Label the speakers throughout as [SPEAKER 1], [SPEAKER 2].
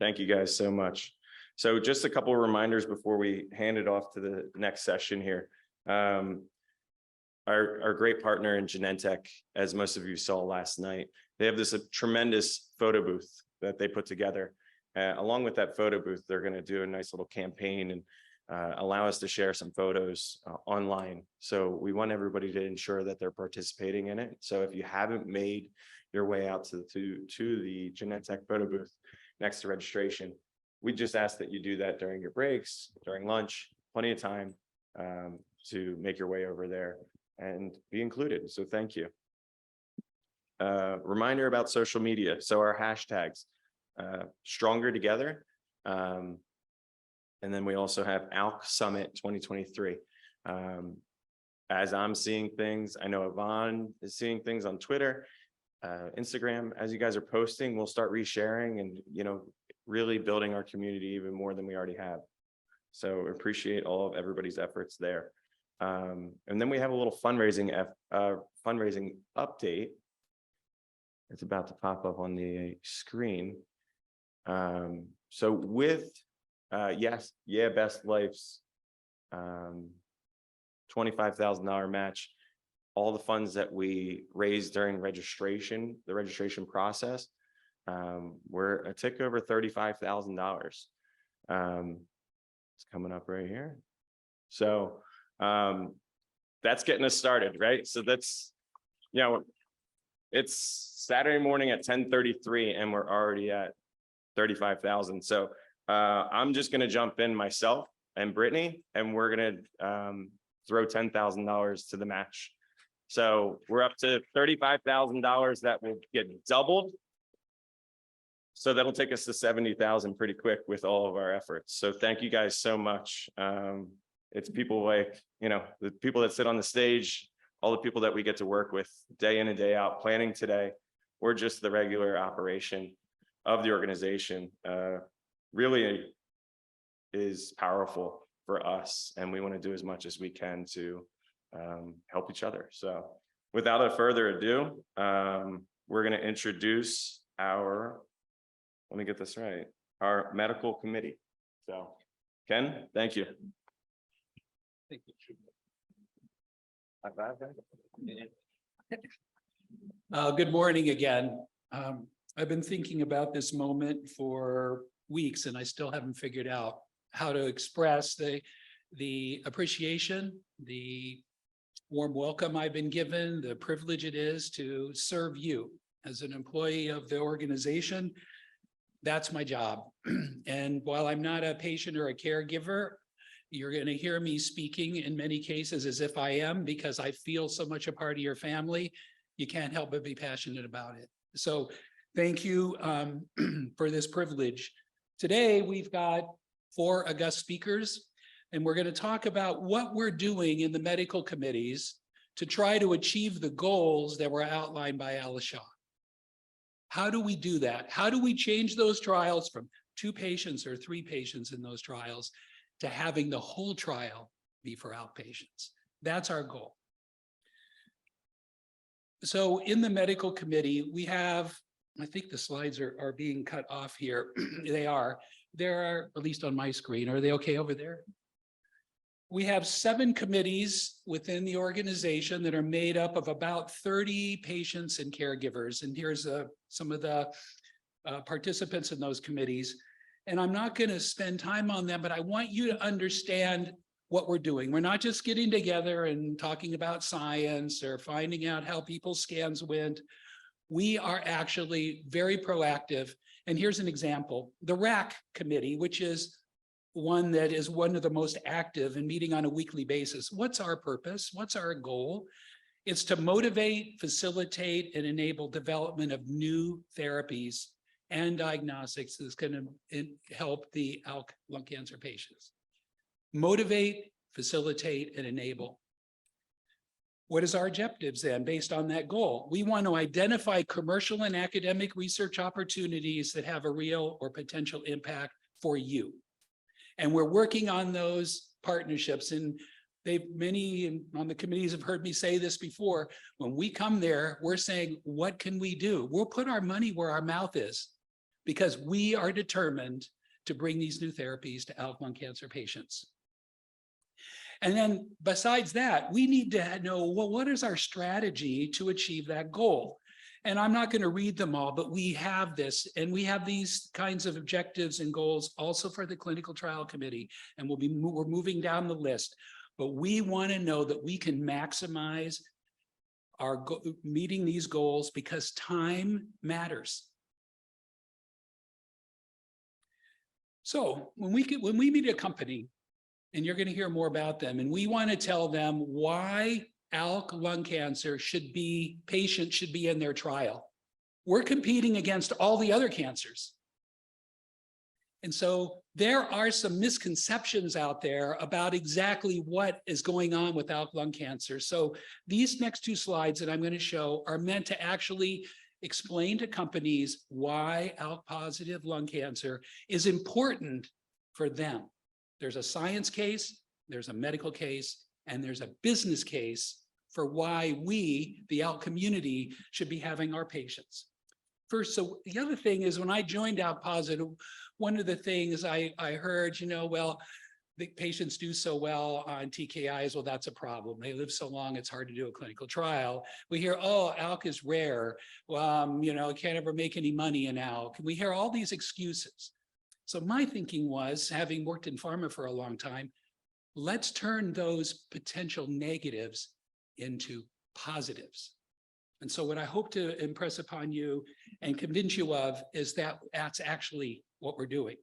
[SPEAKER 1] Thank you guys so much. So just a couple of reminders before we hand it off to the next session here. Our great partner in Genentech, as most of you saw last night, they have this tremendous photo booth that they put together. Along with that photo booth, they're going to do a nice little campaign and allow us to share some photos online. So we want everybody to ensure that they're participating in it. So if you haven't made your way out to the Genentech photo booth next to registration, we just ask that you do that during your breaks, during lunch, plenty of time to make your way over there and be included. So thank you. Reminder about social media. So our hashtags, Stronger Together. And then we also have ALK Summit 2023. As I'm seeing things, I know Yvonne is seeing things on Twitter, Instagram. As you guys are posting, we'll start resharing and, really building our community even more than we already have. So appreciate all of everybody's efforts there. And then we have a little fundraising update. It's about to pop up on the screen. So with Best Life's $25,000 match, all the funds that we raised during the registration process, we're a tick over $35,000. It's coming up right here. So that's getting us started, right? So that's, it's Saturday morning at 10:33 and we're already at 35,000. So I'm just going to jump in myself and Brittany, and we're going to throw $10,000 to the match. So we're up to $35,000 that will get doubled. So that'll take us to 70,000 pretty quick with all of our efforts. So thank you guys so much. It's people like, the people that sit on the stage, all the people that we get to work with day in and day out, planning today. We're just the regular operation of the organization. Really is powerful for us, and we want to do as much as we can to help each other. So without a further ado, we're going to introduce our, let me get this right, our medical committee. So Ken, thank you.
[SPEAKER 2] Thank you. Good morning again. I've been thinking about this moment for weeks, and I still haven't figured out how to express the appreciation, the warm welcome I've been given, the privilege it is to serve you as an employee of the organization. That's my job. And while I'm not a patient or a caregiver, you're going to hear me speaking in many cases as if I am, because I feel so much a part of your family. You can't help but be passionate about it. So thank you for this privilege. Today, we've got 4 august speakers, and we're going to talk about what we're doing in the medical committees to try to achieve the goals that were outlined by Alisha. How do we do that? How do we change those trials from 2 patients or 3 patients in those trials to having the whole trial be for outpatients? That's our goal. So in the medical committee, we have, I think the slides are being cut off here. They are. There are, at least on my screen. Are they okay over there? We have 7 committees within the organization that are made up of about 30 patients and caregivers. And here's some of the participants in those committees. And I'm not going to spend time on them, but I want you to understand what we're doing. We're not just getting together and talking about science or finding out how people's scans went. We are actually very proactive. And here's an example. The RAC committee, which is one that is one of the most active and meeting on a weekly basis. What's our purpose? What's our goal? It's to motivate, facilitate, and enable development of new therapies and diagnostics that's going to help the ALK lung cancer patients. Motivate, facilitate, and enable. What is our objectives then based on that goal? We want to identify commercial and academic research opportunities that have a real or potential impact for you. And we're working on those partnerships. And many on the committees have heard me say this before. When we come there, we're saying, what can we do? We'll put our money where our mouth is, because we are determined to bring these new therapies to ALK lung cancer patients. And then besides that, we need to know, well, what is our strategy to achieve that goal? And I'm not going to read them all, but we have this, and we have these kinds of objectives and goals also for the clinical trial committee, and we're moving down the list. But we want to know that we can maximize our meeting these goals because time matters. So when we meet a company, and you're going to hear more about them, and we want to tell them why ALK lung cancer patients should be in their trial. We're competing against all the other cancers. And so there are some misconceptions out there about exactly what is going on with ALK lung cancer. So these next two slides that I'm going to show are meant to actually explain to companies why ALK positive lung cancer is important for them. There's a science case, there's a medical case, and there's a business case for why we, the ALK community, should be having our patients. First, so the other thing is when I joined ALK Positive, one of the things I heard, well, the patients do so well on TKIs, well, that's a problem. They live so long, it's hard to do a clinical trial. We hear, oh, ALK is rare. Can't ever make any money in ALK. We hear all these excuses. So my thinking was, having worked in pharma for a long time, let's turn those potential negatives into positives. And so what I hope to impress upon you and convince you of is that that's actually what we're doing.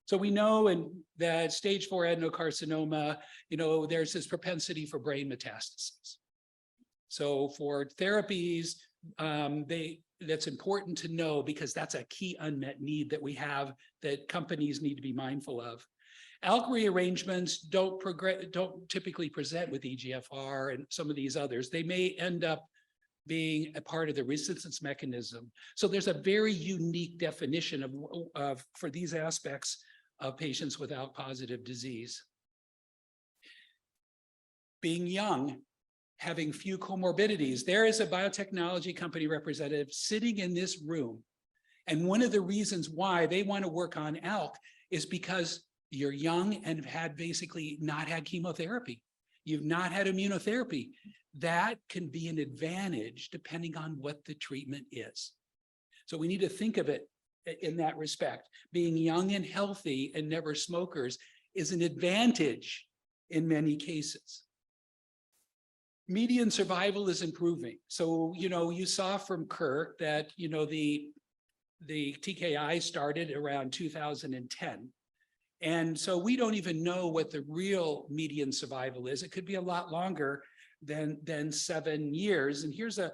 [SPEAKER 2] So we know in that stage 4 adenocarcinoma, there's this propensity for brain metastases. So for therapies, that's important to know because that's a key unmet need that we have that companies need to be mindful of. ALK rearrangements don't typically present with EGFR and some of these others. They may end up being a part of the resistance mechanism. So there's a very unique definition for these aspects of patients with ALK positive disease. Being young, having few comorbidities. There is a biotechnology company representative sitting in this room. And one of the reasons why they want to work on ALK is because you're young and have had basically not had chemotherapy. You've not had immunotherapy. That can be an advantage depending on what the treatment is. So we need to think of it in that respect. Being young and healthy and never smokers is an advantage in many cases. Median survival is improving. So, you saw from Kirk that, the TKI started around 2010. And so we don't even know what the real median survival is. It could be a lot longer than 7 years. And here's a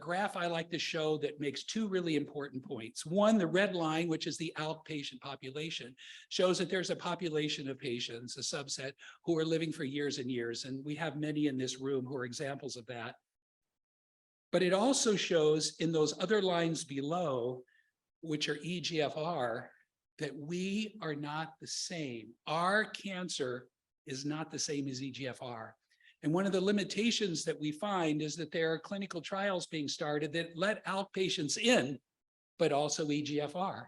[SPEAKER 2] graph I like to show that makes two really important points. One, the red line, which is the ALK patient population, shows that there's a population of patients, a subset, who are living for years and years. And we have many in this room who are examples of that. But it also shows in those other lines below, which are EGFR, that we are not the same. Our cancer is not the same as EGFR. And one of the limitations that we find is that there are clinical trials being started that let ALK patients in, but also EGFR.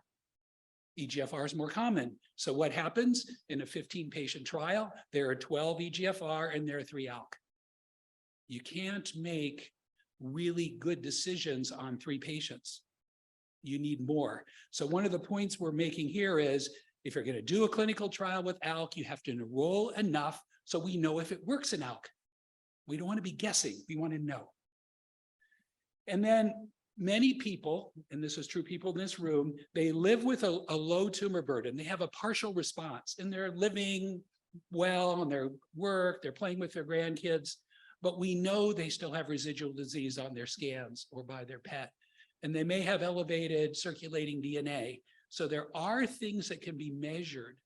[SPEAKER 2] EGFR is more common. So what happens in a 15-patient trial? There are 12 EGFR and there are 3 ALK. You can't make really good decisions on 3 patients. You need more. So one of the points we're making here is, if you're going to do a clinical trial with ALK, you have to enroll enough so we know if it works in ALK. We don't want to be guessing. We want to know. And then many people, and this is true people in this room, they live with a low tumor burden. They have a partial response and they're living well in their work, they're playing with their grandkids, but we know they still have residual disease on their scans or by their PET. And they may have elevated circulating DNA. So there are things that can be measured.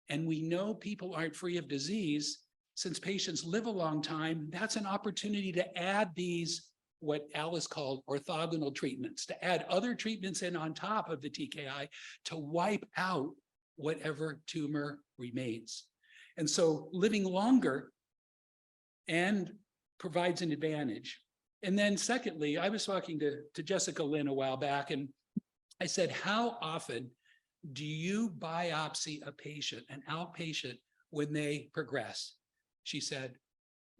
[SPEAKER 2] And we know people aren't free of disease. Since patients live a long time, that's an opportunity to add these, what Alice called orthogonal treatments, to add other treatments in on top of the TKI to wipe out whatever tumor remains. And so living longer and provides an advantage. And then secondly, I was talking to Jessica Lynn a while back, and I said, how often do you biopsy a patient, an ALK patient, when they progress? She said,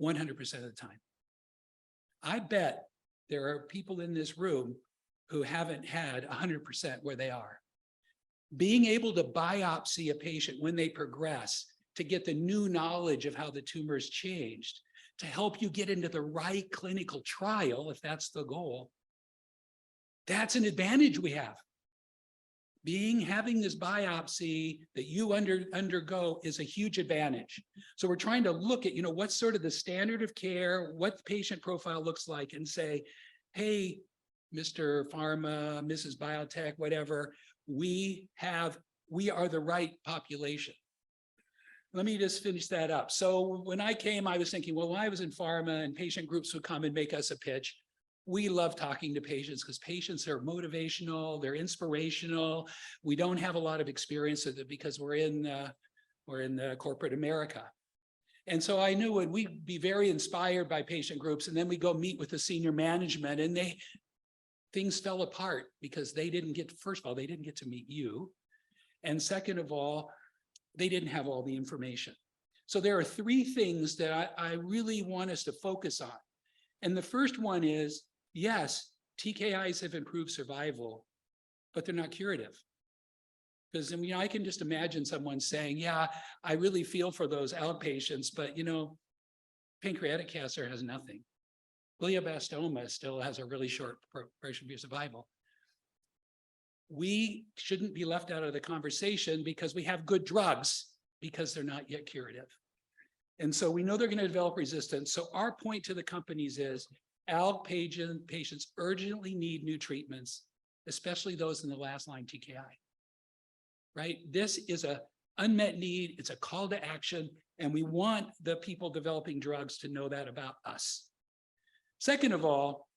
[SPEAKER 2] 100% of the time. I bet there are people in this room who haven't had 100% where they are. Being able to biopsy a patient when they progress to get the new knowledge of how the tumor's changed, to help you get into the right clinical trial, if that's the goal, that's an advantage we have. Having this biopsy that you undergo is a huge advantage. So we're trying to look at, what's sort of the standard of care, what the patient profile looks like, and say, hey, Mr. Pharma, Mrs. Biotech, whatever, we are the right population. Let me just finish that up. So when I came, I was thinking, well, when I was in pharma and patient groups would come and make us a pitch, we love talking to patients because patients are motivational, they're inspirational. We don't have a lot of experience with it because we're in corporate America. And so I knew we'd be very inspired by patient groups, and then we go meet with the senior management, and things fell apart because first of all, they didn't get to meet you. And second of all, they didn't have all the information. So there are three things that I really want us to focus on. And the first one is, yes, TKIs have improved survival, but they're not curative. Because I can just imagine someone saying, yeah, I really feel for those ALK patients, but pancreatic cancer has nothing. Glioblastoma still has a really short progression-free survival. We shouldn't be left out of the conversation because we have good drugs because they're not yet curative. And so we know they're going to develop resistance. So our point to the companies is ALK patients urgently need new treatments, especially those in the last line TKI, right? This is an unmet need. It's a call to action. And we want the people developing drugs to know that about us. Second of all,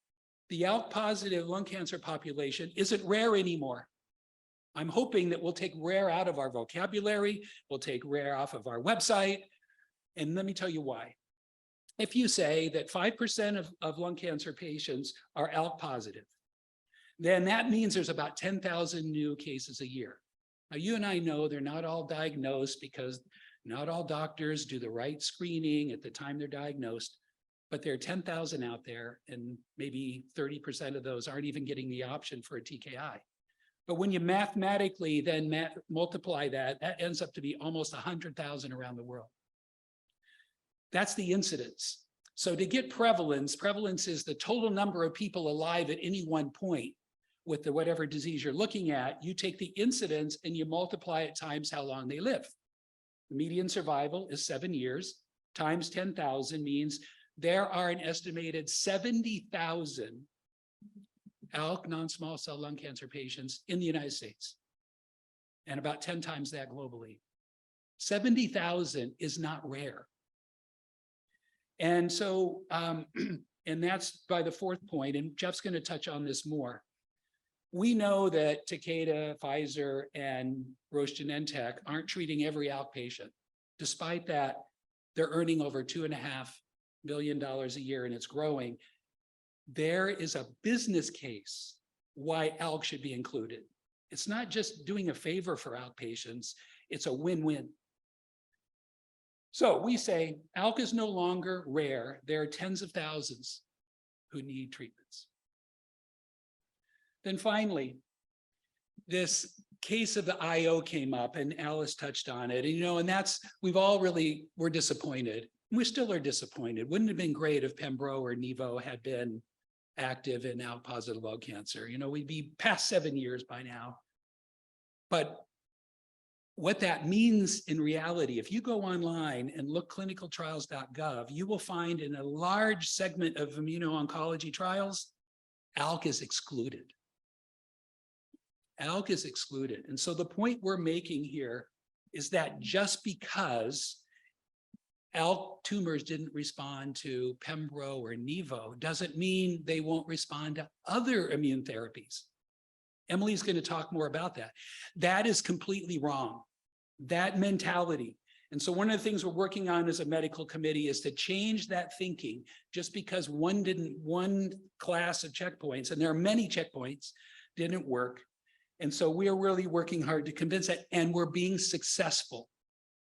[SPEAKER 2] the ALK positive lung cancer population isn't rare anymore. I'm hoping that we'll take rare out of our vocabulary. We'll take rare off of our website. And let me tell you why. If you say that 5% of lung cancer patients are ALK positive, then that means there's about 10,000 new cases a year. Now, you and I know they're not all diagnosed because not all doctors do the right screening at the time they're diagnosed, but there are 10,000 out there, and maybe 30% of those aren't even getting the option for a TKI. But when you mathematically then multiply that, that ends up to be almost 100,000 around the world. That's the incidence. So to get prevalence is the total number of people alive at any one point with the whatever disease you're looking at. You take the incidence and you multiply it times how long they live. The median survival is 7 years, times 10,000 means there are an estimated 70,000 ALK non-small cell lung cancer patients in the United States, and about 10 times that globally. 70,000 is not rare. And so, and that's by the fourth point, and Jeff's going to touch on this more. We know that Takeda, Pfizer, and Roche Genentech aren't treating every ALK patient. Despite that, they're earning over $2.5 billion a year, and it's growing. There is a business case why ALK should be included. It's not just doing a favor for ALK patients, it's a win-win. So we say ALK is no longer rare. There are tens of thousands who need treatments. Then finally, this case of the IO came up, and Alice touched on it. And, and that's, we're disappointed. We still are disappointed. Wouldn't it have been great if Pembro or Nivo had been active in ALK positive lung cancer? We'd be past 7 years by now. But what that means in reality, if you go online and look clinicaltrials.gov, you will find in a large segment of immuno-oncology trials, ALK is excluded. ALK is excluded. And so the point we're making here is that just because ALK tumors didn't respond to Pembro or Nivo doesn't mean they won't respond to other immune therapies. Emily's going to talk more about that. That is completely wrong, that mentality. And so one of the things we're working on as a medical committee is to change that thinking. Just because one class of checkpoints, and there are many checkpoints, didn't work. And so we're really working hard to convince it, and we're being successful.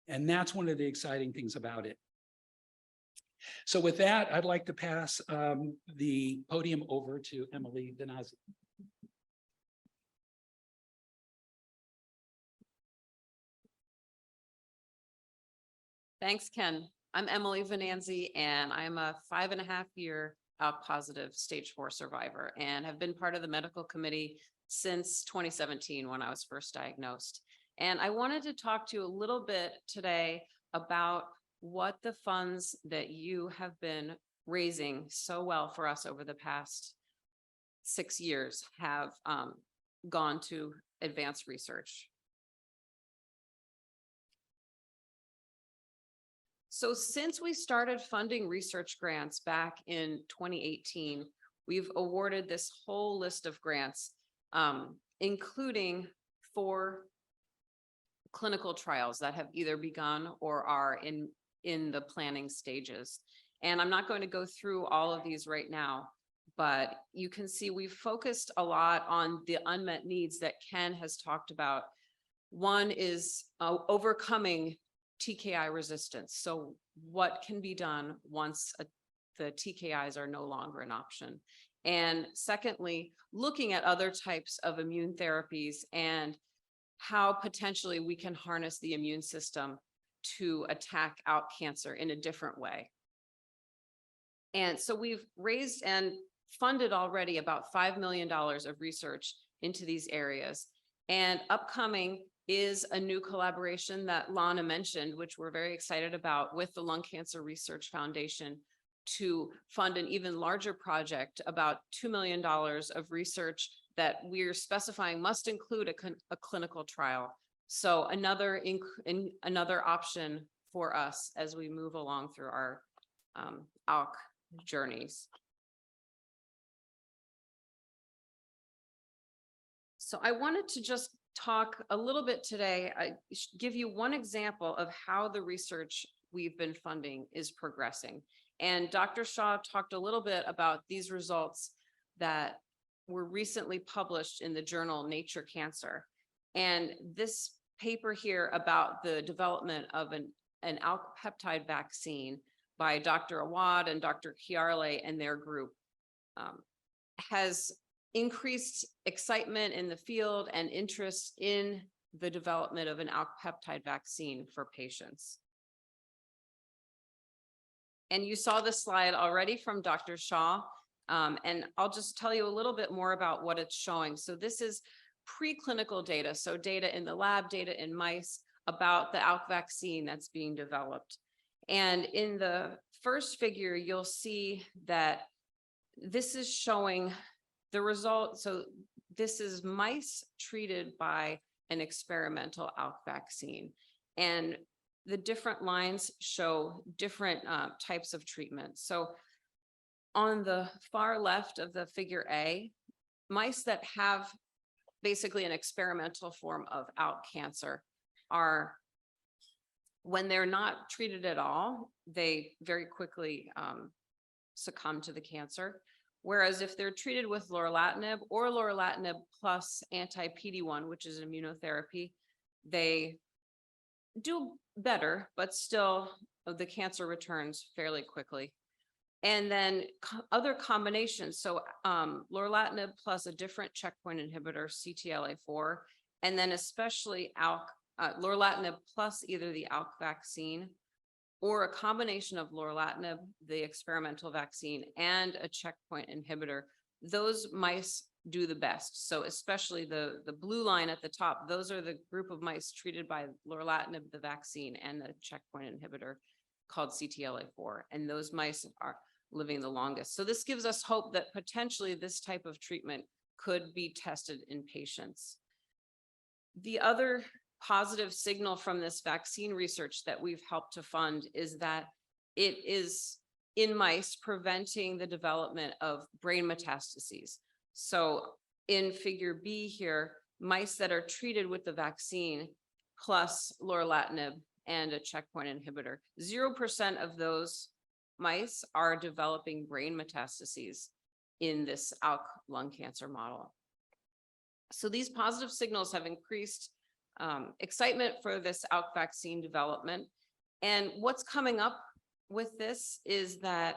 [SPEAKER 2] And that's one of the exciting things about it. So with that, I'd like to pass the podium over to Emily Venanzi.
[SPEAKER 3] Thanks, Ken. I'm Emily Venanzi, and I'm a 5.5-year ALK positive stage 4 survivor and have been part of the medical committee since 2017 when I was first diagnosed. And I wanted to talk to you a little bit today about what the funds that you have been raising so well for us over the past 6 years have gone to advanced research. So since we started funding research grants back in 2018, we've awarded this whole list of grants, including 4 clinical trials that have either begun or are in the planning stages. And I'm not going to go through all of these right now, but you can see we've focused a lot on the unmet needs that Ken has talked about. One is overcoming TKI resistance. So what can be done once the TKIs are no longer an option? And secondly, looking at other types of immune therapies and how potentially we can harness the immune system to attack ALK cancer in a different way. And so we've raised and funded already about $5 million of research into these areas. And upcoming is a new collaboration that Lana mentioned, which we're very excited about, with the Lung Cancer Research Foundation to fund an even larger project, about $2 million of research that we're specifying must include a clinical trial. So another option for us as we move along through our ALK journeys. So I wanted to just talk a little bit today, give you one example of how the research we've been funding is progressing. And Dr. Shaw talked a little bit about these results that were recently published in the journal Nature Cancer. And this paper here about the development of an ALK peptide vaccine by Dr. Awad and Dr. Chiarle and their group has increased excitement in the field and interest in the development of an ALK peptide vaccine for patients. And you saw this slide already from Dr. Shaw, and I'll just tell you a little bit more about what it's showing. So this is preclinical data, so data in the lab, data in mice about the ALK vaccine that's being developed. And in the first figure, you'll see that this is showing the result. So this is mice treated by an experimental ALK vaccine. And the different lines show different types of treatment. So on the far left of the figure A, mice that have basically an experimental form of ALK cancer are, when they're not treated at all, they very quickly succumb to the cancer. Whereas if they're treated with lorlatinib or lorlatinib plus anti-PD-1, which is immunotherapy, they do better, but still the cancer returns fairly quickly. And then other combinations, so lorlatinib plus a different checkpoint inhibitor, CTLA-4, and then especially lorlatinib plus either the ALK vaccine or a combination of lorlatinib, the experimental vaccine, and a checkpoint inhibitor. Those mice do the best. So especially the blue line at the top, those are the group of mice treated by lorlatinib, the vaccine, and the checkpoint inhibitor called CTLA-4. And those mice are living the longest. So this gives us hope that potentially this type of treatment could be tested in patients. The other positive signal from this vaccine research that we've helped to fund is that it is in mice preventing the development of brain metastases. So in figure B here, mice that are treated with the vaccine plus lorlatinib and a checkpoint inhibitor, 0% of those mice are developing brain metastases in this ALK lung cancer model. So these positive signals have increased excitement for this ALK vaccine development. And what's coming up with this is that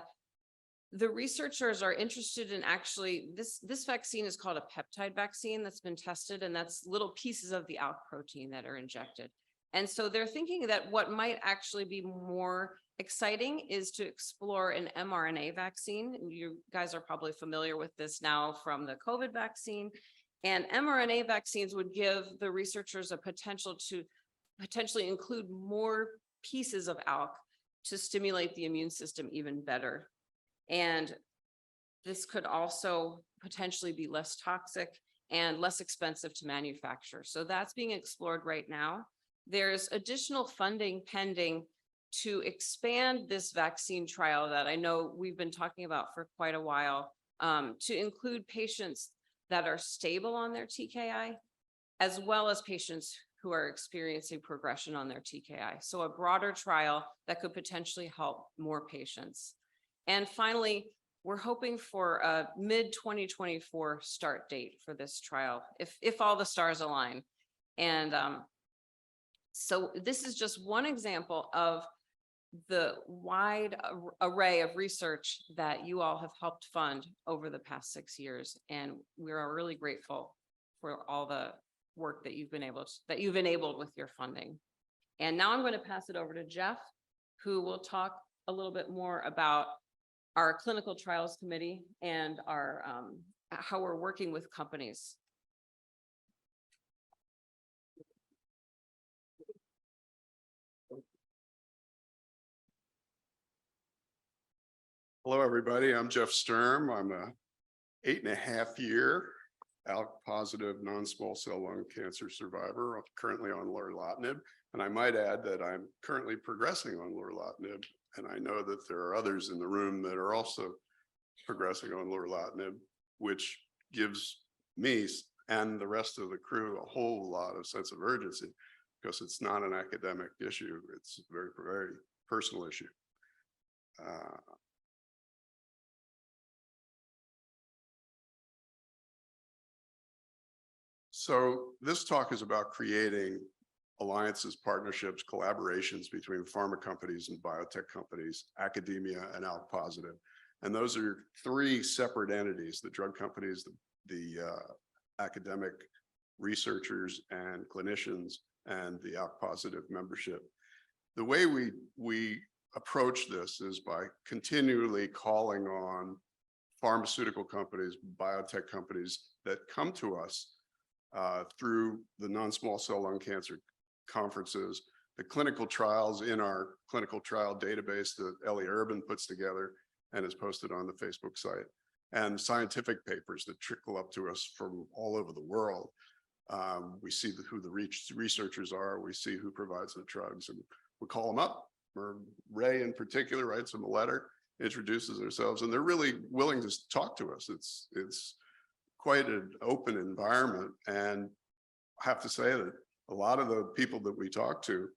[SPEAKER 3] the researchers are interested in actually, this vaccine is called a peptide vaccine that's been tested, and that's little pieces of the ALK protein that are injected. And so they're thinking that what might actually be more exciting is to explore an mRNA vaccine. You guys are probably familiar with this now from the COVID vaccine. And mRNA vaccines would give the researchers a potential to potentially include more pieces of ALK to stimulate the immune system even better. And this could also potentially be less toxic and less expensive to manufacture. So that's being explored right now. There's additional funding pending to expand this vaccine trial that I know we've been talking about for quite a while, to include patients that are stable on their TKI, as well as patients who are experiencing progression on their TKI. So a broader trial that could potentially help more patients. And finally, we're hoping for a mid-2024 start date for this trial, if all the stars align. And so this is just one example of the wide array of research that you all have helped fund over the past 6 years. And we are really grateful for all the work that you've enabled with your funding. And now I'm going to pass it over to Jeff, who will talk a little bit more about our clinical trials committee and our how we're working with companies.
[SPEAKER 4] Hello, everybody. I'm Jeff Sturm. I'm a 8.5-year ALK positive non-small cell lung cancer survivor. I'm currently on lorlatinib. And I might add that I'm currently progressing on lorlatinib. And I know that there are others in the room that are also progressing on lorlatinib, which gives me and the rest of the crew a whole lot of sense of urgency, because it's not an academic issue. It's a very, very personal issue. So this talk is about creating alliances, partnerships, collaborations between pharma companies and biotech companies, academia, and ALK positive. And those are 3 separate entities: the drug companies, the academic researchers and clinicians, and the ALK positive membership. The way we approach this is by continually calling on pharmaceutical companies, biotech companies that come to us through the non-small cell lung cancer conferences, the clinical trials in our clinical trial database that Ellie Urban puts together and is posted on the Facebook site, and scientific papers that trickle up to us from all over the world. We see who the researchers are, we see who provides the drugs, and we call them up. Or Ray in particular writes them a letter, introduces ourselves, and they're really willing to talk to us. It's quite an open environment, and I have to say that a lot of the people that we talk to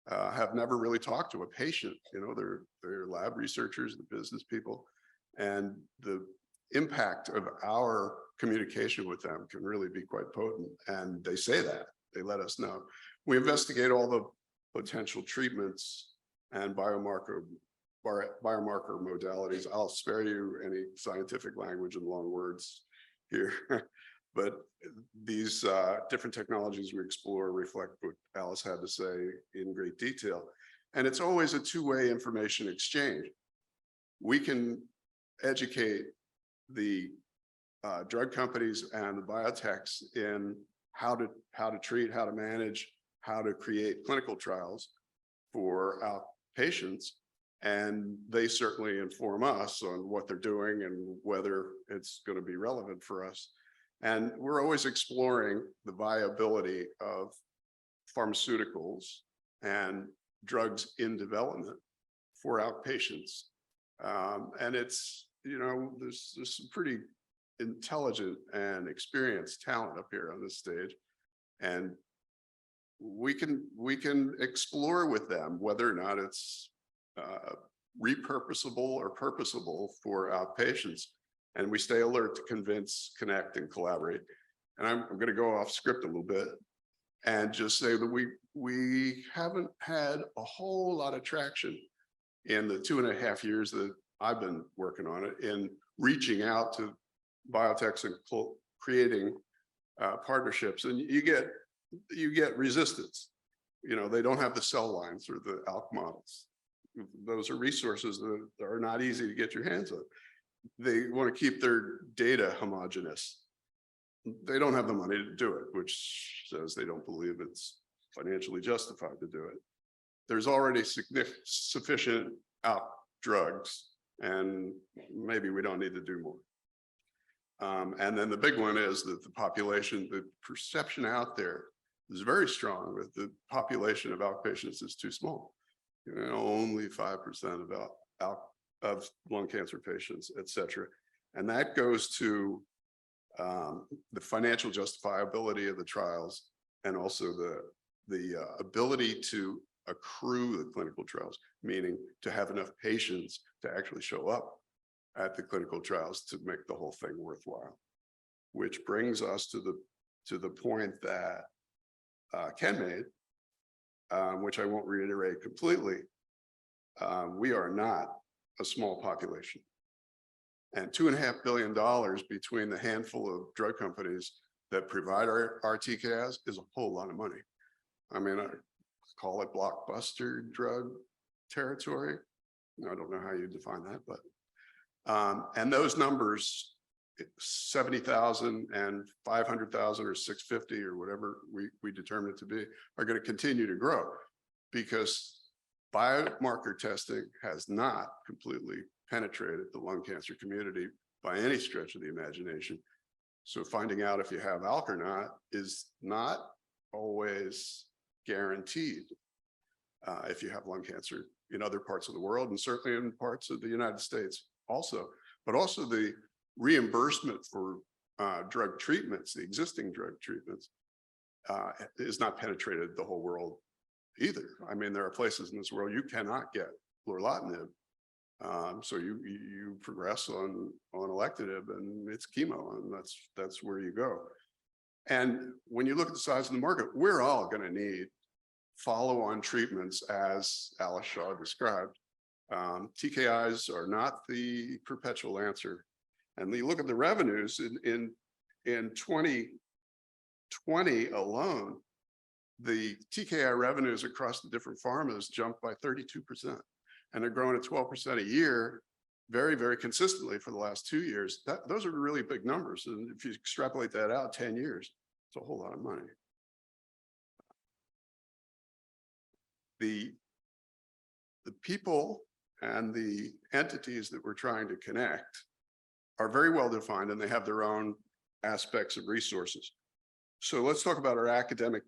[SPEAKER 4] have never really talked to a patient. You know, they're lab researchers, the business people, and the impact of our communication with them can really be quite potent. And they say that, they let us know. We investigate all the potential treatments and biomarker modalities. I'll spare you any scientific language and long words here, but these different technologies we explore reflect what Alice had to say in great detail. And it's always a two-way information exchange. We can educate the drug companies and the biotechs in how to treat, how to manage, how to create clinical trials for our patients. And they certainly inform us on what they're doing and whether it's going to be relevant for us. And we're always exploring the viability of pharmaceuticals and drugs in development for our patients. And it's, you know, there's some pretty intelligent and experienced talent up here on this stage. And we can explore with them whether or not it's repurposable or purposable for our patients. And we stay alert to convince, connect, and collaborate. and I'm going to go off script a little bit and just say that we haven't had a whole lot of traction in the 2.5 years that I've been working on it in reaching out to biotechs and creating partnerships, and you get resistance. You know, they don't have the cell lines or the ALK models. Those are resources that are not easy to get your hands on. They want to keep their data homogeneous. They don't have the money to do it, which says they don't believe it's financially justified to do it. There's already sufficient ALK drugs, and maybe we don't need to do more. And then the big one is that the population, the perception out there is very strong that the population of ALK patients is too small. You know, only 5% of lung cancer patients, et cetera. And that goes to the financial justifiability of the trials, and also the ability to accrue the clinical trials, meaning to have enough patients to actually show up at the clinical trials to make the whole thing worthwhile. Which brings us to the point that Ken made, which I won't reiterate completely. We are not a small population. And $2.5 billion between the handful of drug companies that provide our TKIs is a whole lot of money. I mean, I call it blockbuster drug territory. I don't know how you define that, but and those numbers, 70,000 and 500,000 or 650 or whatever we determine it to be, are going to continue to grow because biomarker testing has not completely penetrated the lung cancer community by any stretch of the imagination. So finding out if you have ALK or not is not always guaranteed if you have lung cancer in other parts of the world, and certainly in parts of the United States also. But also the reimbursement for drug treatments, the existing drug treatments, is not penetrated the whole world either. I mean, there are places in this world you cannot get lorlatinib. So you progress on alectinib, and it's chemo, and that's where you go. And when you look at the size of the market, we're all going to need follow-on treatments, as Alice Shaw described. TKIs are not the perpetual answer. And you look at the revenues in 2020 alone, the TKI revenues across the different pharmas jumped by 32%. And they're growing at 12% a year, very, very consistently for the last 2 years. Those are really big numbers. And if you extrapolate that out 10 years, it's a whole lot of money. The people and the entities that we're trying to connect are very well defined, and they have their own aspects of resources. So let's talk about our academic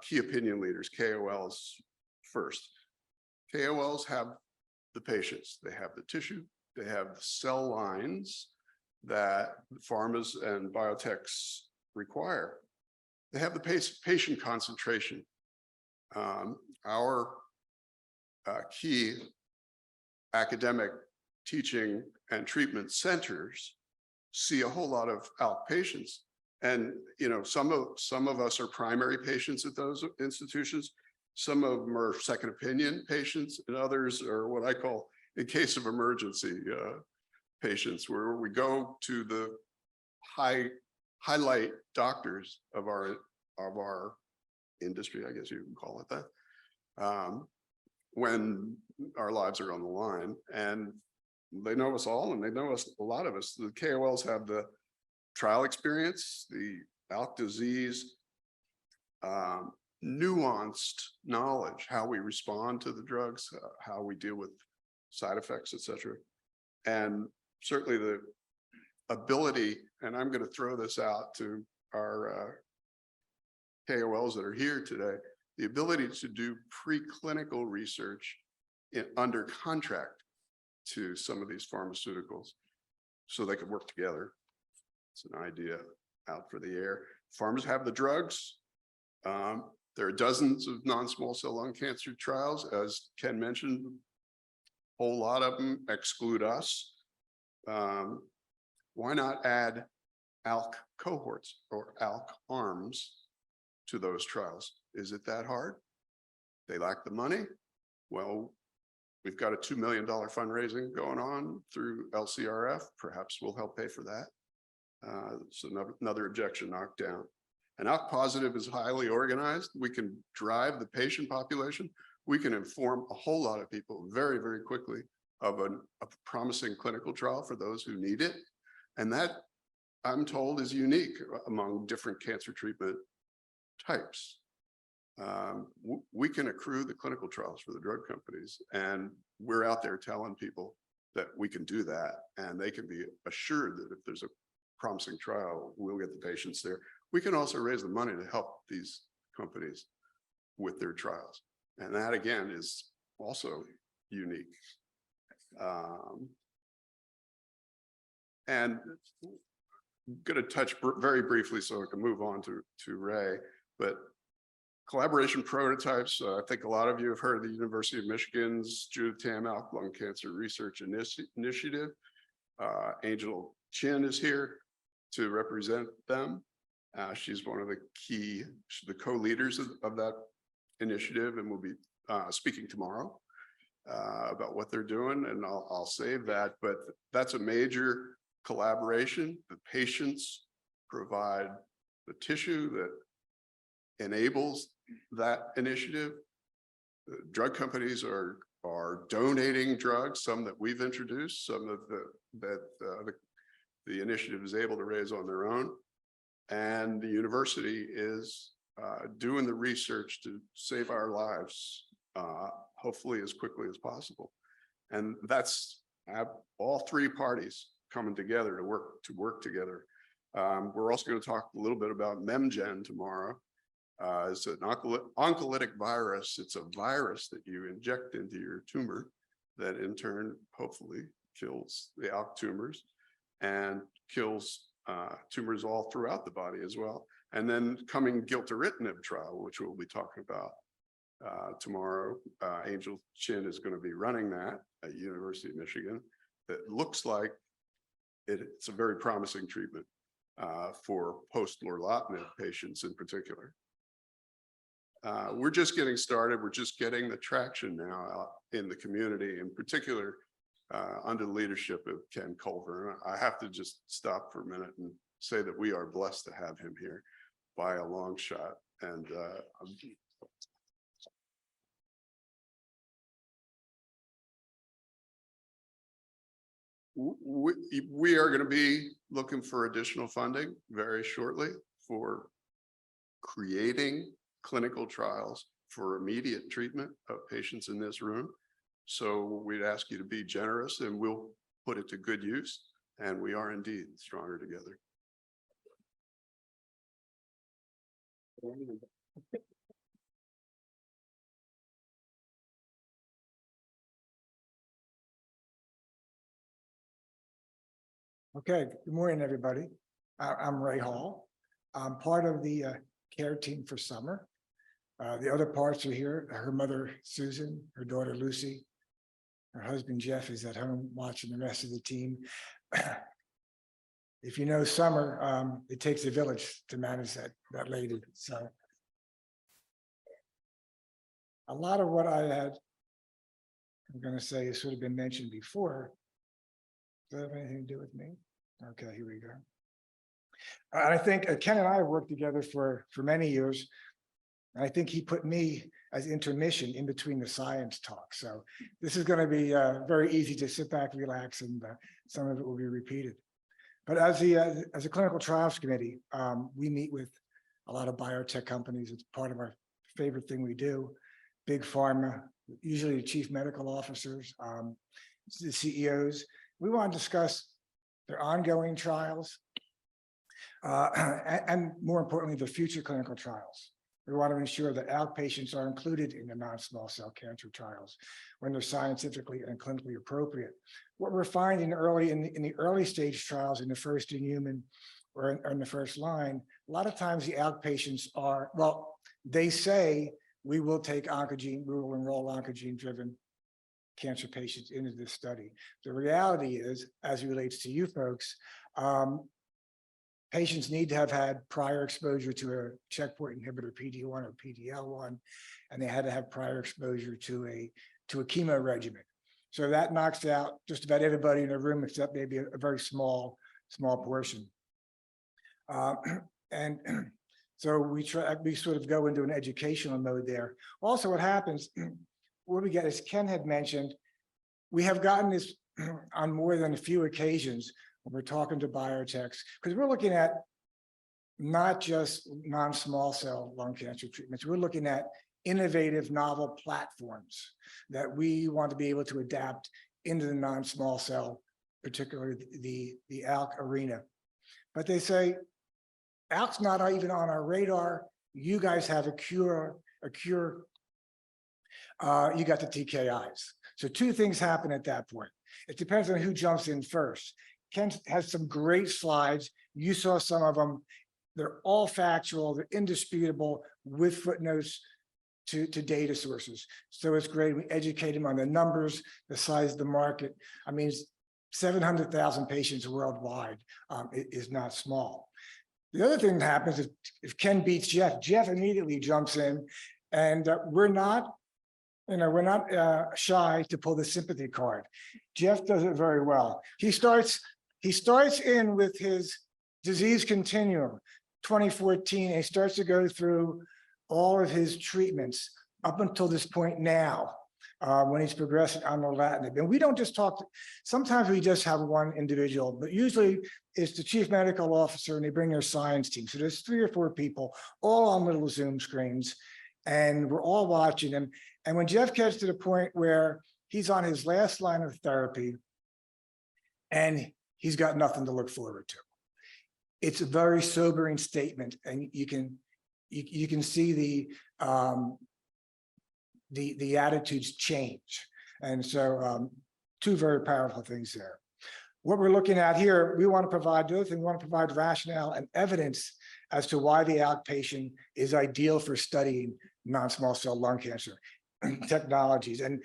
[SPEAKER 4] key opinion leaders, KOLs first. KOLs have the patients, they have the tissue, they have the cell lines that pharmas and biotechs require. They have the patient concentration. Our key academic teaching and treatment centers see a whole lot of ALK patients. And, you know, some of us are primary patients at those institutions. Some of them are second opinion patients, and others are what I call, in case of emergency, patients, where we go to the highlight doctors of our industry, I guess you can call it that, when our lives are on the line. And they know us all, and they know us, a lot of us. The KOLs have the trial experience, the ALK disease, nuanced knowledge, how we respond to the drugs, how we deal with side effects, et cetera. And certainly the ability, and I'm going to throw this out to our KOLs that are here today, the ability to do preclinical research under contract to some of these pharmaceuticals so they could work together. It's an idea out for the air. Pharmas have the drugs. There are dozens of non-small cell lung cancer trials, as Ken mentioned. A whole lot of them exclude us. Why not add ALK cohorts or ALK arms to those trials. Is it that hard? They lack the money? Well, we've got a $2 million fundraising going on through LCRF. Perhaps we'll help pay for that. So another objection knocked down. And ALK Positive is highly organized. We can drive the patient population. We can inform a whole lot of people very, very quickly of a promising clinical trial for those who need it. And that, I'm told, is unique among different cancer treatment types. We can accrue the clinical trials for the drug companies, and we're out there telling people that we can do that, and they can be assured that if there's a promising trial, we'll get the patients there. We can also raise the money to help these companies with their trials. And that, again, is also unique. And I'm going to touch very briefly so I can move on to Ray, but collaboration prototypes. I think a lot of you have heard of the University of Michigan's Judith Tam ALK Lung Cancer Research Initiative. Angel Chin is here to represent them. She's one of the co-leaders of that initiative, and will be speaking tomorrow about what they're doing, and I'll save that, but that's a major collaboration. The patients provide the tissue that enables that initiative. The drug companies are donating drugs, some that we've introduced, some that the initiative is able to raise on their own. And the university is doing the research to save our lives, hopefully as quickly as possible. And that's all three parties coming together to work together. We're also going to talk a little bit about MemGen tomorrow. It's an oncolytic virus. It's a virus that you inject into your tumor that in turn hopefully kills the ALK tumors and kills tumors all throughout the body as well. And then coming gilteritinib trial, which we'll be talking about tomorrow. Angel Chin is going to be running that at University of Michigan. That looks like it's a very promising treatment for post-lorlatinib patients in particular. We're just getting started. We're just getting the traction now out in the community, in particular under the leadership of Ken Culver. I have to just stop for a minute and say that we are blessed to have him here by a long shot. And we are going to be looking for additional funding very shortly for creating clinical trials for immediate treatment of patients in this room. So we'd ask you to be generous, and we'll put it to good use. And we are indeed stronger together.
[SPEAKER 5] Okay, good morning, everybody. I'm Ray Hall. I'm part of the care team for Summer. The other parts are here. Her mother, Susan, her daughter, Lucy. Her husband, Jeff, is at home watching the rest of the team. If you know Summer, it takes a village to manage that lady. So a lot of what I'm going to say has sort of been mentioned before. Does that have anything to do with me? Okay, here we go. I think Ken and I have worked together for many years. I think he put me as intermission in between the science talk. So this is going to be very easy to sit back, relax, and some of it will be repeated. But as a clinical trials committee, we meet with a lot of biotech companies. It's part of our favorite thing we do. Big pharma, usually the chief medical officers, the CEOs. We want to discuss their ongoing trials and more importantly, the future clinical trials. We want to ensure that ALK patients are included in the non-small cell cancer trials when they're scientifically and clinically appropriate. What we're finding in the early stage trials, in the first in human or in the first line, a lot of times the ALK patients are, well, they say we will take oncogene, we will enroll oncogene-driven cancer patients into this study. The reality is, as it relates to you folks, patients need to have had prior exposure to a checkpoint inhibitor, PD-1 or PD-L1, and they had to have prior exposure to a chemo regimen. So that knocks out just about everybody in the room except maybe a very small portion. And so we sort of go into an educational mode there. Also, what happens, what we get, as Ken had mentioned, we have gotten this on more than a few occasions when we're talking to biotechs, because we're looking at not just non-small cell lung cancer treatments, we're looking at innovative novel platforms that we want to be able to adapt into the non-small cell, particularly the ALK arena. But they say, ALK's not even on our radar. You guys have a cure. You got the TKIs. So two things happen at that point. It depends on who jumps in first. Ken has some great slides. You saw some of them. They're all factual, they're indisputable, with footnotes to data sources. So it's great. We educate him on the numbers, the size of the market. I mean, 700,000 patients worldwide is not small. The other thing that happens is if Ken beats Jeff, Jeff immediately jumps in, and we're not shy to pull the sympathy card. Jeff does it very well. He starts in with his disease continuum, 2014, and he starts to go through all of his treatments up until this point now, when he's progressing on lorlatinib. And we don't just talk, sometimes we just have one individual, but usually it's the chief medical officer and they bring their science team. So there's 3 or 4 people all on little Zoom screens, and we're all watching him. And when Jeff gets to the point where he's on his last line of therapy and he's got nothing to look forward to, it's a very sobering statement, and you can see the attitudes change. And so 2 very powerful things there. What we're looking at here, we want to provide, the other thing, we want to provide rationale and evidence as to why the ALK patient is ideal for studying non-small cell lung cancer technologies. And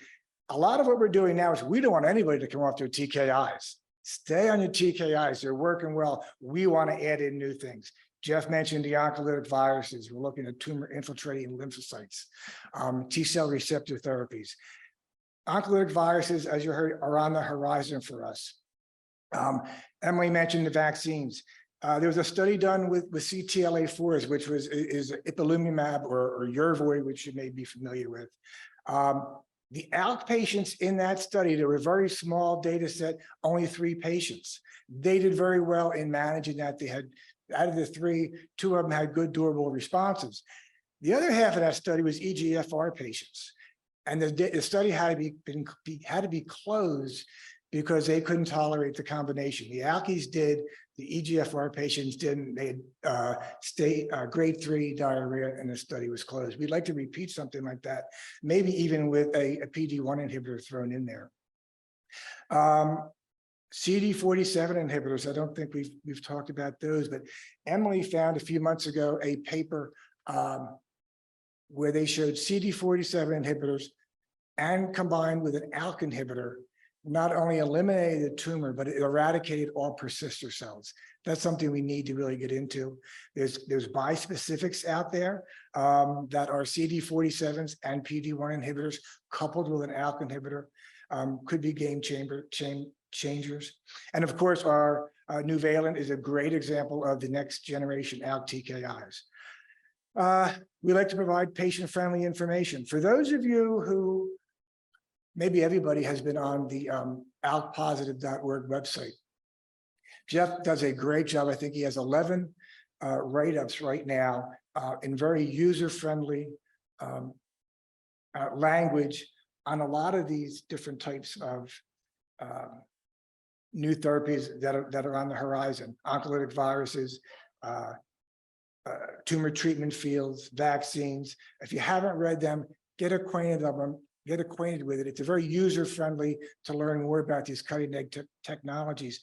[SPEAKER 5] a lot of what we're doing now is we don't want anybody to come off their TKIs. Stay on your TKIs, they're working well. We want to add in new things. Jeff mentioned the oncolytic viruses. We're looking at tumor infiltrating lymphocytes, T-cell receptor therapies. Oncolytic viruses, as you heard, are on the horizon for us. Emily mentioned the vaccines. There was a study done with CTLA-4s, which is ipilimumab or Yervoy, which you may be familiar with. The ALK patients in that study, there were a very small data set, only 3 patients. They did very well in managing that. They had, out of the 3, 2 of them had good durable responses. The other half of that study was EGFR patients. And the study had to be closed because they couldn't tolerate the combination. The ALKs did, the EGFR patients didn't. They had grade 3 diarrhea, and the study was closed. We'd like to repeat something like that, maybe even with a PD-1 inhibitor thrown in there. CD47 inhibitors, I don't think we've talked about those, but Emily found a few months ago a paper where they showed CD47 inhibitors and combined with an ALK inhibitor not only eliminated the tumor, but it eradicated all persister cells. That's something we need to really get into. There's bispecifics out there that are CD47s and PD-1 inhibitors coupled with an ALK inhibitor, could be game changers. And of course, our Nuvalent is a great example of the next generation ALK TKIs. We like to provide patient-friendly information. For those of you who, maybe everybody has been on the alkpositive.org website. Jeff does a great job. I think he has 11 write-ups right now in very user-friendly language on a lot of these different types of new therapies that are on the horizon: oncolytic viruses, tumor treatment fields, vaccines. If you haven't read them, get acquainted with it. It's a very user-friendly to learn more about these cutting-edge technologies.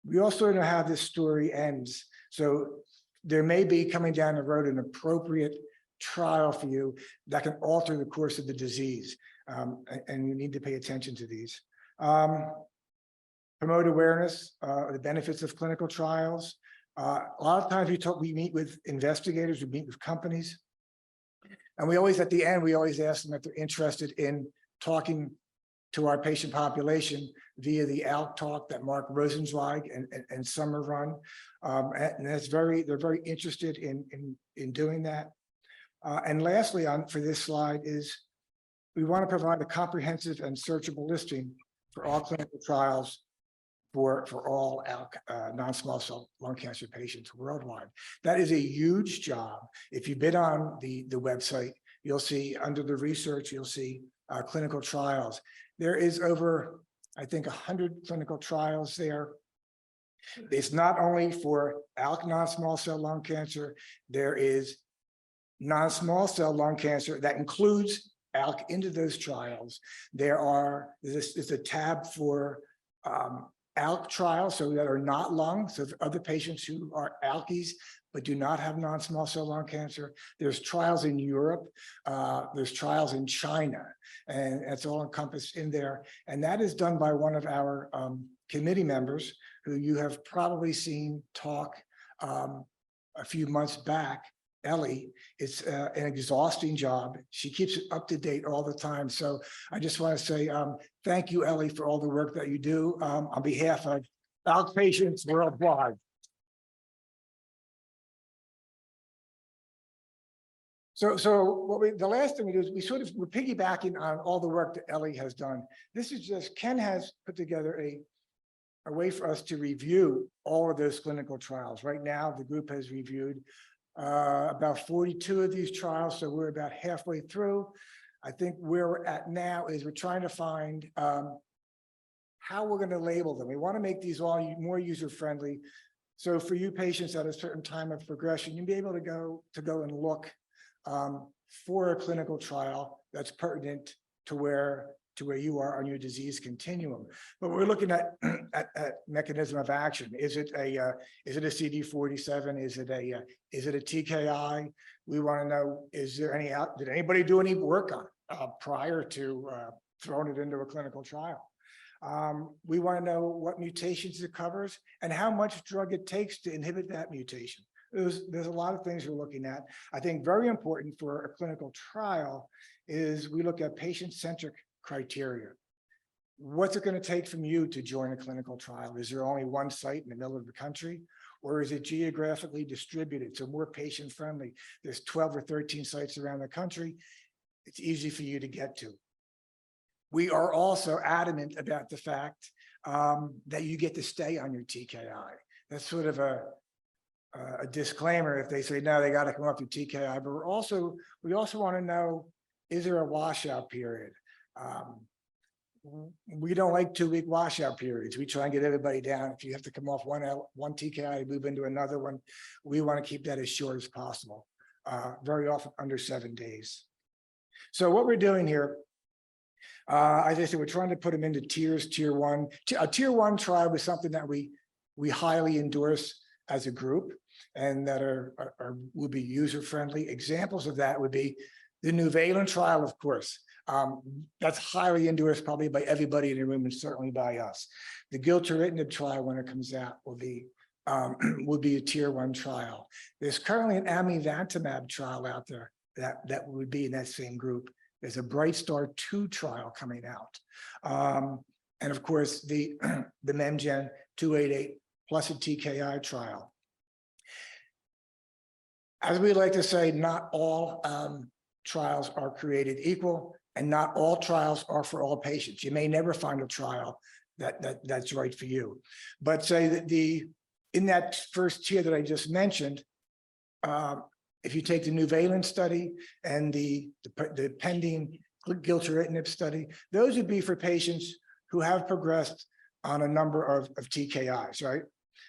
[SPEAKER 5] We also know how this story ends. So there may be coming down the road an appropriate trial for you that can alter the course of the disease. And you need to pay attention to these. Promote awareness, the benefits of clinical trials. A lot of times we meet with investigators, we meet with companies. And we always, at the end, we always ask them if they're interested in talking to our patient population via the ALK talk that Marc Rosenzweig and Summer run. And they're very interested in doing that. And lastly, for this slide is we want to provide a comprehensive and searchable listing for all clinical trials for all ALK non-small cell lung cancer patients worldwide. That is a huge job. If you've been on the website, you'll see under the research, you'll see clinical trials. There is over, I think, 100 clinical trials there. It's not only for ALK non-small cell lung cancer, there is non-small cell lung cancer that includes ALK into those trials. There's a tab for ALK trials, so that are not lung, so other patients who are ALKies but do not have non-small cell lung cancer. There's trials in Europe, there's trials in China, and it's all encompassed in there. And that is done by one of our committee members who you have probably seen talk a few months back, Ellie. It's an exhausting job. She keeps it up to date all the time. So I just want to say thank you, Ellie, for all the work that you do on behalf of ALK patients worldwide. So the last thing we do is we're piggybacking on all the work that Ellie has done. This is just, Ken has put together a way for us to review all of those clinical trials. Right now, the group has reviewed about 42 of these trials, so we're about halfway through. I think where we're at now is we're trying to find how we're going to label them. We want to make these all more user-friendly. So for you patients at a certain time of progression, you'll be able to go and look for a clinical trial that's pertinent to where you are on your disease continuum. But we're looking at mechanism of action. Is it a CD47? Is it a TKI? We want to know, is there any did anybody do any work on it prior to throwing it into a clinical trial? We want to know what mutations it covers and how much drug it takes to inhibit that mutation. There's a lot of things we're looking at. I think very important for a clinical trial is we look at patient-centric criteria. What's it going to take from you to join a clinical trial? Is there only one site in the middle of the country, or is it geographically distributed, so more patient-friendly? There's 12 or 13 sites around the country. It's easy for you to get to. We are also adamant about the fact that you get to stay on your TKI. That's sort of a disclaimer if they say, no, they got to come up with TKI, but we also want to know, is there a washout period? We don't like 2-week washout periods. We try and get everybody down. If you have to come off one TKI, move into another one, we want to keep that as short as possible, very often under 7 days. So what we're doing here, as I said, we're trying to put them into tiers. Tier 1. A tier 1 trial was something that we highly endorse as a group, and that will be user-friendly. Examples of that would be the Nuvalent trial, of course. That's highly endorsed probably by everybody in the room and certainly by us. The gilteritinib trial, when it comes out, will be a tier 1 trial. There's currently an amivantamab trial out there that would be in that same group. There's a Bright Star 2 trial coming out. And of course, the MEMGen 288 plus a TKI trial. As we like to say, not all trials are created equal, and not all trials are for all patients. You may never find a trial that's right for you. But say that in that first tier that I just mentioned, if you take the Nuvalent study and the pending gilteritinib study, those would be for patients who have progressed on a number of TKIs, right?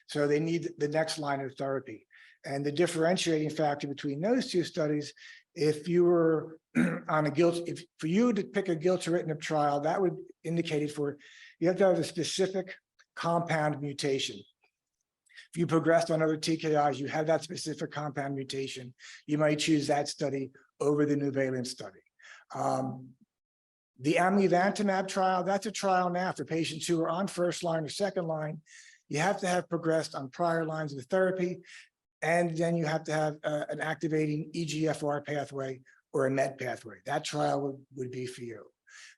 [SPEAKER 5] So they need the next line of therapy. And the differentiating factor between those two studies, if you were on for you to pick a gilteritinib trial, that would indicate it for, you have to have a specific compound mutation. If you progressed on other TKIs, you have that specific compound mutation, you might choose that study over the Nuvalent study. The amivantamab trial, that's a trial now for patients who are on first line or second line, you have to have progressed on prior lines of therapy, and then you have to have an activating EGFR pathway or a MET pathway. That trial would be for you.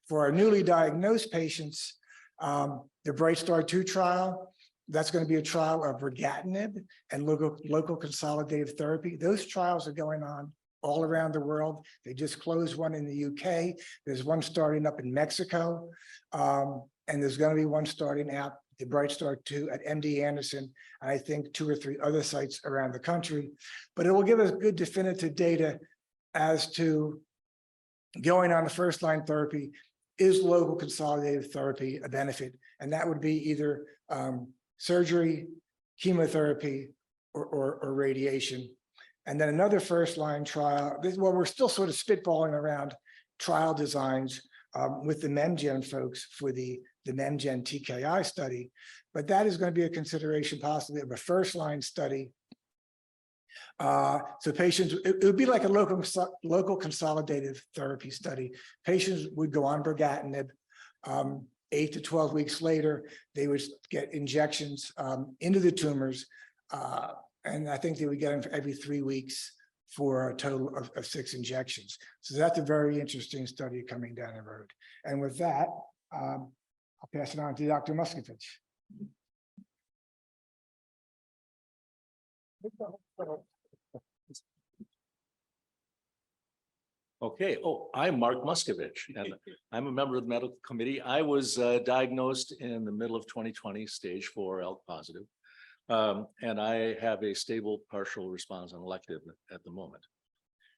[SPEAKER 5] For our newly diagnosed patients, the Bright Star 2 trial, that's going to be a trial of brigatinib and local consolidative therapy. Those trials are going on all around the world. They just closed one in the UK. There's one starting up in Mexico. And there's going to be one starting out, the Bright Star 2 at MD Anderson, and I think 2 or 3 other sites around the country. But it will give us good definitive data as to going on the first line therapy. Is local consolidative therapy a benefit? And that would be either surgery, chemotherapy, or radiation. And then another first line trial. Well, we're still sort of spitballing around trial designs with the MEMGen folks for the MEMGen TKI study, but that is going to be a consideration possibly of a first line study. So patients, it would be like a local consolidative therapy study. Patients would go on brigatinib. 8 to 12 weeks later, they would get injections into the tumors. And I think they would get them for every 3 weeks for a total of 6 injections. So that's a very interesting study coming down the road. And with that, I'll pass it on to Dr. Muskavitch.
[SPEAKER 6] Okay. Oh, I'm Marc Muskavitch, and I'm a member of the medical committee. I was diagnosed in the middle of 2020, stage 4 ALK positive. And I have a stable partial response on elective at the moment.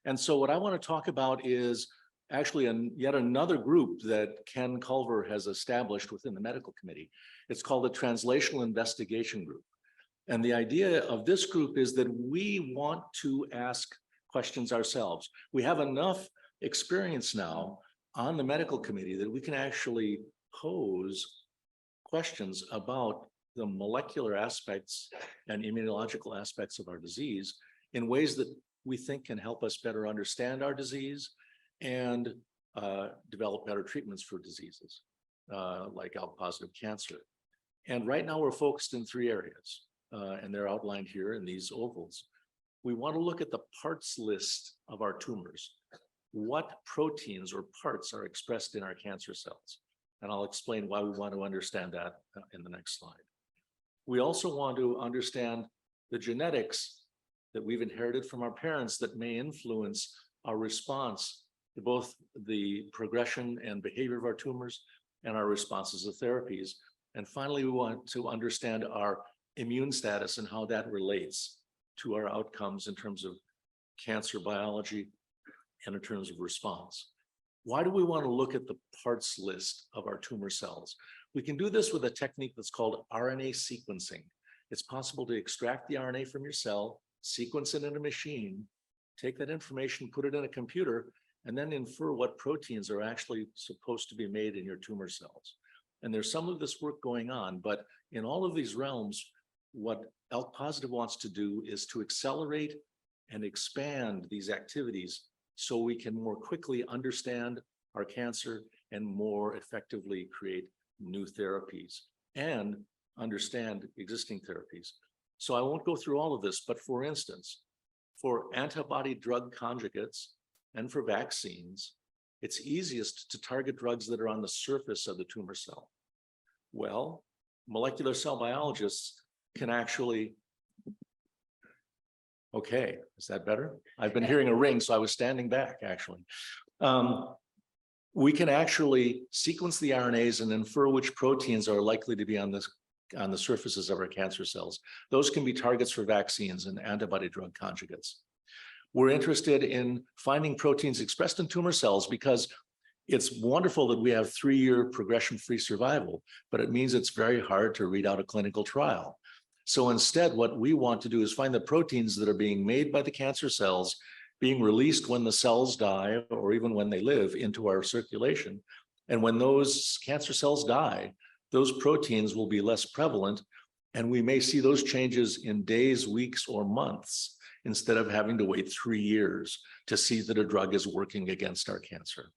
[SPEAKER 6] And so what I want to talk about is actually yet another group that Ken Culver has established within the medical committee. It's called the Translational Investigation Group. And the idea of this group is that we want to ask questions ourselves. We have enough experience now on the medical committee that we can actually pose questions about the molecular aspects and immunological aspects of our disease in ways that we think can help us better understand our disease and develop better treatments for diseases like ALK positive cancer. And right now we're focused in 3 areas, and they're outlined here in these ovals. We want to look at the parts list of our tumors. What proteins or parts are expressed in our cancer cells? And I'll explain why we want to understand that in the next slide. We also want to understand the genetics that we've inherited from our parents that may influence our response to both the progression and behavior of our tumors and our responses to therapies. And finally, we want to understand our immune status and how that relates to our outcomes in terms of cancer biology and in terms of response. Why do we want to look at the parts list of our tumor cells? We can do this with a technique that's called RNA sequencing. It's possible to extract the RNA from your cell, sequence it in a machine, take that information, put it in a computer, and then infer what proteins are actually supposed to be made in your tumor cells. And there's some of this work going on, but in all of these realms, what ALK Positive wants to do is to accelerate and expand these activities so we can more quickly understand our cancer and more effectively create new therapies and understand existing therapies. So I won't go through all of this, but for instance, for antibody drug conjugates and for vaccines, it's easiest to target drugs that are on the surface of the tumor cell. Well, molecular cell biologists can actually, okay, is that better? I've been hearing a ring, so I was standing back actually. We can actually sequence the RNAs and infer which proteins are likely to be on the surfaces of our cancer cells. Those can be targets for vaccines and antibody drug conjugates. We're interested in finding proteins expressed in tumor cells because it's wonderful that we have 3-year progression-free survival, but it means it's very hard to read out a clinical trial. So instead, what we want to do is find the proteins that are being made by the cancer cells, being released when the cells die or even when they live into our circulation. And when those cancer cells die, those proteins will be less prevalent, and we may see those changes in days, weeks, or months instead of having to wait 3 years to see that a drug is working against our cancer.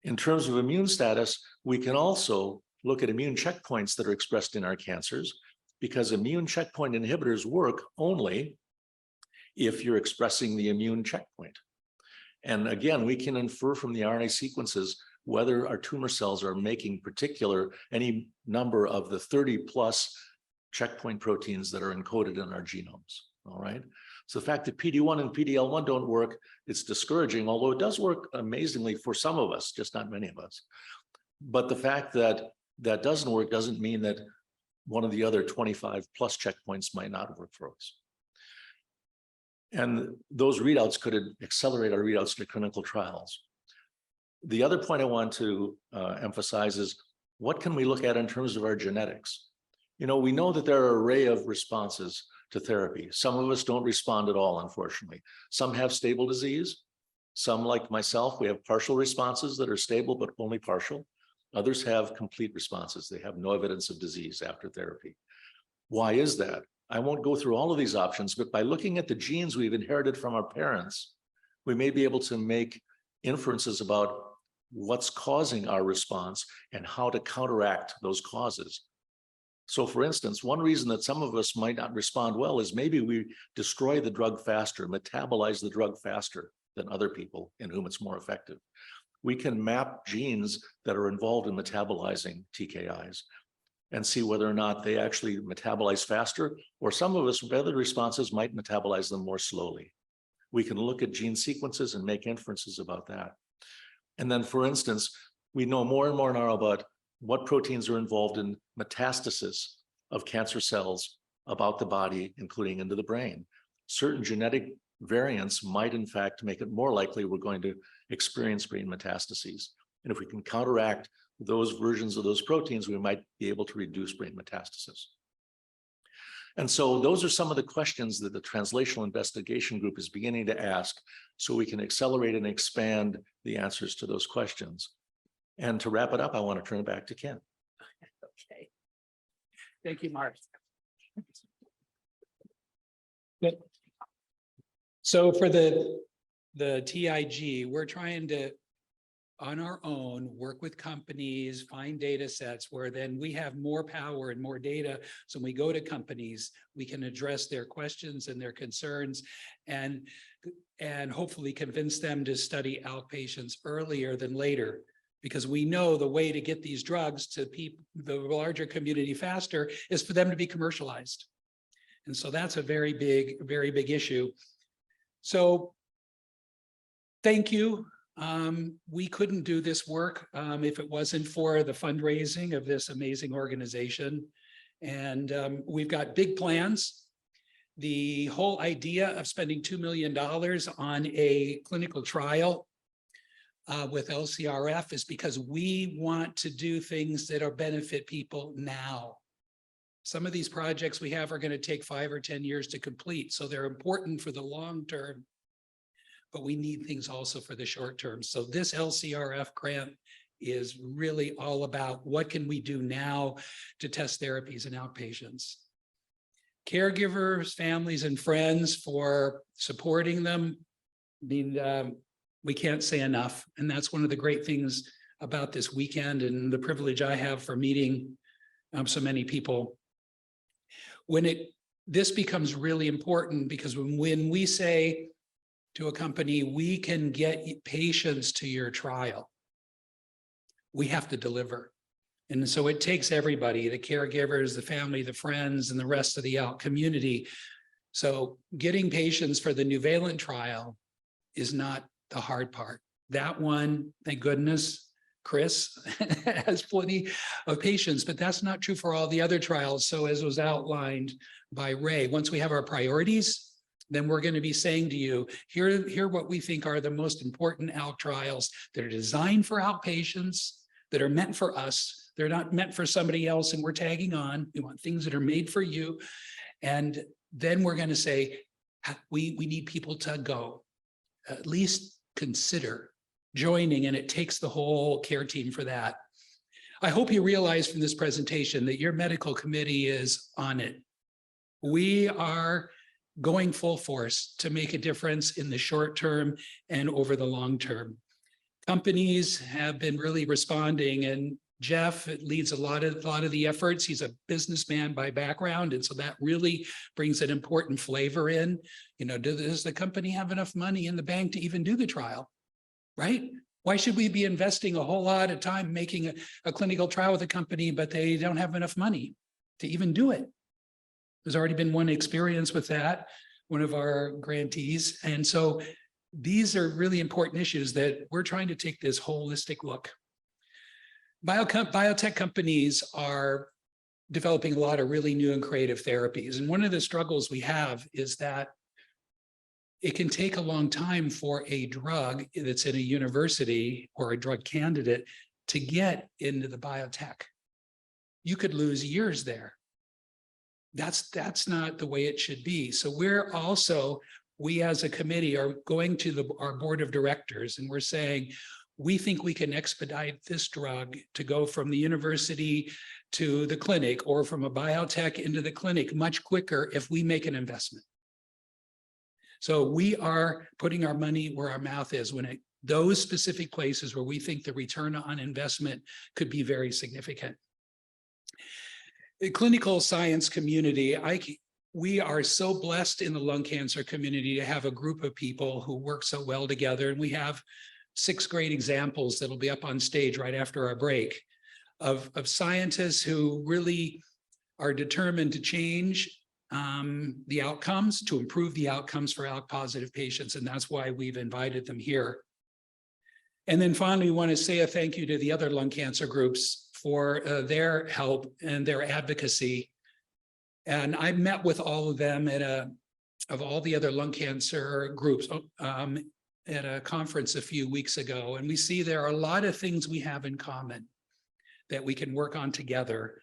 [SPEAKER 6] In terms of immune status, we can also look at immune checkpoints that are expressed in our cancers, because immune checkpoint inhibitors work only if you're expressing the immune checkpoint. And again, we can infer from the RNA sequences whether our tumor cells are making any number of the 30 plus checkpoint proteins that are encoded in our genomes. All right. So the fact that PD-1 and PD-L1 don't work, it's discouraging, although it does work amazingly for some of us, just not many of us. But the fact that that doesn't work doesn't mean that one of the other 25 plus checkpoints might not work for us. And those readouts could accelerate our readouts to clinical trials. The other point I want to emphasize is, what can we look at in terms of our genetics? You know, we know that there are an array of responses to therapy. Some of us don't respond at all, unfortunately. Some have stable disease. Some, like myself, we have partial responses that are stable, but only partial. Others have complete responses. They have no evidence of disease after therapy. Why is that? I won't go through all of these options, but by looking at the genes we've inherited from our parents, we may be able to make inferences about what's causing our response and how to counteract those causes. So for instance, one reason that some of us might not respond well is maybe we destroy the drug faster, metabolize the drug faster than other people in whom it's more effective. We can map genes that are involved in metabolizing TKIs and see whether or not they actually metabolize faster, or some of us with other responses might metabolize them more slowly. We can look at gene sequences and make inferences about that. And then, for instance, we know more and more now about what proteins are involved in metastasis of cancer cells about the body, including into the brain. Certain genetic variants might, in fact, make it more likely we're going to experience brain metastases. And if we can counteract those versions of those proteins, we might be able to reduce brain metastasis. And so those are some of the questions that the Translational Investigation Group is beginning to ask, so we can accelerate and expand the answers to those questions. And to wrap it up, I want to turn it back to Ken.
[SPEAKER 2] Okay. Thank you, Marc. Good. So for the TIG, we're trying to, on our own, work with companies, find data sets where then we have more power and more data. So when we go to companies, we can address their questions and their concerns and hopefully convince them to study ALK patients earlier than later. Because we know the way to get these drugs to the larger community faster is for them to be commercialized. And so that's a very big issue. So thank you. We couldn't do this work if it wasn't for the fundraising of this amazing organization. And we've got big plans. The whole idea of spending $2 million on a clinical trial with LCRF is because we want to do things that are benefit people now. Some of these projects we have are going to take 5 or 10 years to complete, so they're important for the long term, but we need things also for the short term. So this LCRF grant is really all about what can we do now to test therapies in outpatients. Caregivers, families, and friends for supporting them. I mean, we can't say enough. And that's one of the great things about this weekend and the privilege I have for meeting so many people. This becomes really important because when we say to a company, we can get patients to your trial, we have to deliver. And so it takes everybody, the caregivers, the family, the friends, and the rest of the ALK community. So getting patients for the Nuvalent trial is not the hard part. That one, thank goodness, Chris has plenty of patients, but that's not true for all the other trials. So as was outlined by Ray, once we have our priorities, then we're going to be saying to you, here what we think are the most important ALK trials that are designed for outpatients, that are meant for us. They're not meant for somebody else and we're tagging on. We want things that are made for you. And then we're going to say, we need people to go, at least consider joining, and it takes the whole care team for that. I hope you realize from this presentation that your medical committee is on it. We are going full force to make a difference in the short term and over the long term. Companies have been really responding, and Jeff leads a lot of the efforts. He's a businessman by background. And so that really brings an important flavor in. You know, does the company have enough money in the bank to even do the trial? Right? Why should we be investing a whole lot of time making a clinical trial with a company, but they don't have enough money to even do it? There's already been one experience with that, one of our grantees. And so these are really important issues that we're trying to take this holistic look. Biotech companies are developing a lot of really new and creative therapies. And one of the struggles we have is that it can take a long time for a drug that's in a university or a drug candidate to get into the biotech. You could lose years there. That's not the way it should be. So we as a committee are going to our board of directors and we're saying, we think we can expedite this drug to go from the university to the clinic or from a biotech into the clinic much quicker if we make an investment. So we are putting our money where our mouth is those specific places where we think the return on investment could be very significant. The clinical science community, we are so blessed in the lung cancer community to have a group of people who work so well together. And we have 6 great examples that'll be up on stage right after our break of scientists who really are determined to change the outcomes, to improve the outcomes for ALK positive patients. And that's why we've invited them here. And then finally, we want to say a thank you to the other lung cancer groups for their help and their advocacy. And I met with all of them of all the other lung cancer groups at a conference a few weeks ago. And we see there are a lot of things we have in common that we can work on together.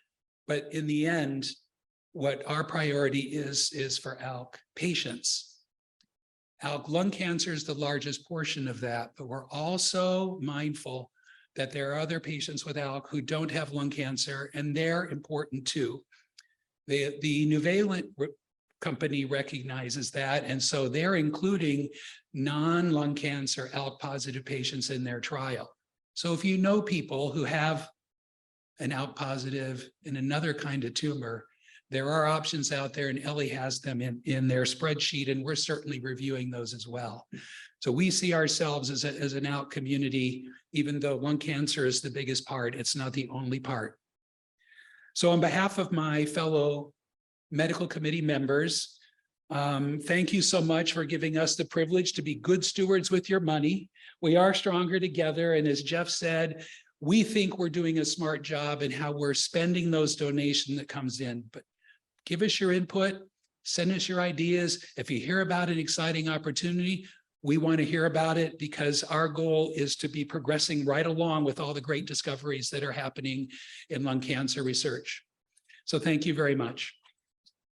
[SPEAKER 2] But in the end, what our priority is for ALK patients. ALK lung cancer is the largest portion of that, but we're also mindful that there are other patients with ALK who don't have lung cancer, and they're important too. The Nuvalent company recognizes that, and so they're including non-lung cancer ALK positive patients in their trial. So if you know people who have an ALK positive in another kind of tumor, there are options out there, and Ellie has them in their spreadsheet, and we're certainly reviewing those as well. So we see ourselves as an ALK community, even though lung cancer is the biggest part, it's not the only part. So on behalf of my fellow medical committee members, thank you so much for giving us the privilege to be good stewards with your money. We are stronger together, and as Jeff said, we think we're doing a smart job in how we're spending those donations that comes in. But give us your input, send us your ideas. If you hear about an exciting opportunity, we want to hear about it, because our goal is to be progressing right along with all the great discoveries that are happening in lung cancer research. So thank you very much.